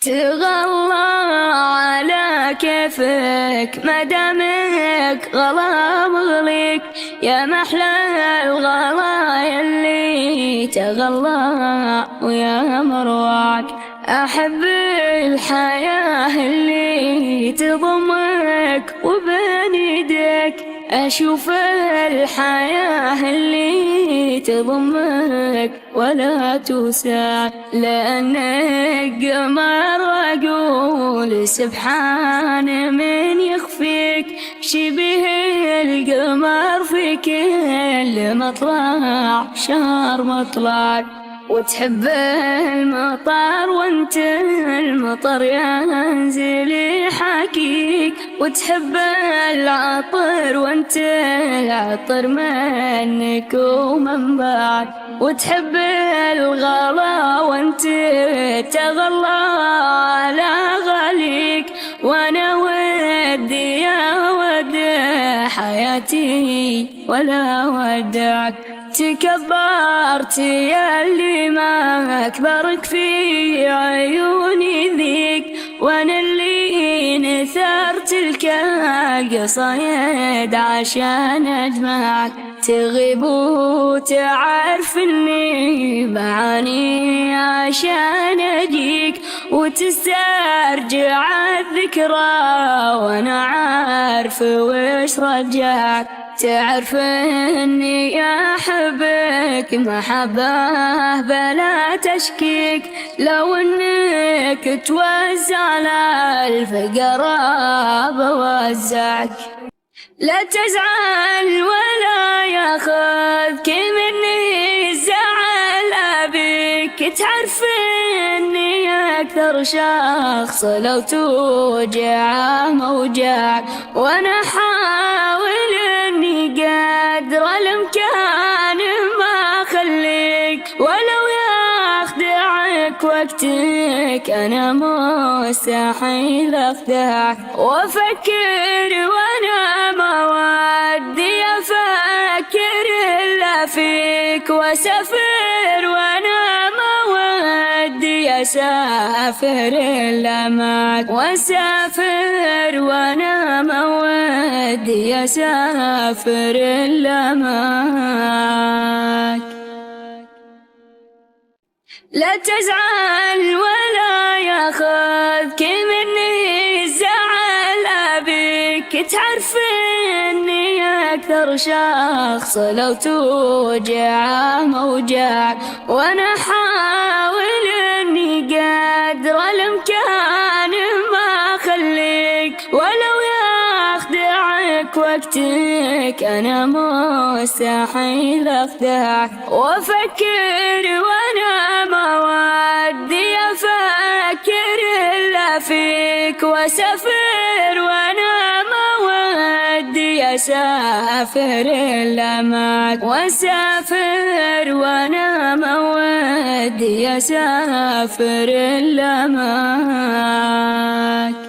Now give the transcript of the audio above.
تغلى على كيفك مدامك غلا مغليك، يا محلى الغلا اللي تغلى ويا مروعك. أحب الحياة اللي تضمك وبين يديك، أشوف الحياة اللي تضمك ولا توسع، لأنك قمر وأقول سبحان من يخفيك، شبه القمر في كل مطلع شهر مطلعك. وتحب المطر وانت المطر ينزل يحاكيك، وتحب العطر وانت العطر منك ومن بعد، وتحب الغلا وانت تغلى على غليك، وانا ودي يا ود حياتي ولا ودعك. تكبرت يا اللي ما أكبرك في عيوني ذيك، وانا اللي نثرت القصايد عشان اجمعك. تغيب وتعرف اني بعاني عشان اجيك، وتسترجع الذكرى وانا عارف وش رجعك. تعرف اني احبك محبة بلا تشكيك، لو انك توزع على الفقراء بوزعك. لا تزعل ولا ياخذك مني الزعل ابيك، تعرف اني اكثر شخص لو توجع موجعك، وانا حاول اني قدر الامكان ما اخليك، ولو يخدعك وقتك انا مستحيل اخدعك. وافكر وانا ما ودي افكر الا فيك، واسافر وانا ما ودي اسافر الا معك، واسافر وانا ما ودي اسافر الا معك. لا تزعل ولا ياخذك مني الزعل ابيك، تعرف اني اكثر شخص لو توجع موجعك، وانا حاول اني قدر الامكان ما اخليك، ولو يخدعك وقتك انا مستحيل اخدعك. وافكر وانا ما ودي افكر الا فيك، واسافر وانا ما ودي اسافر الا معك، واسافر وانا ما ودي اسافر الا معك.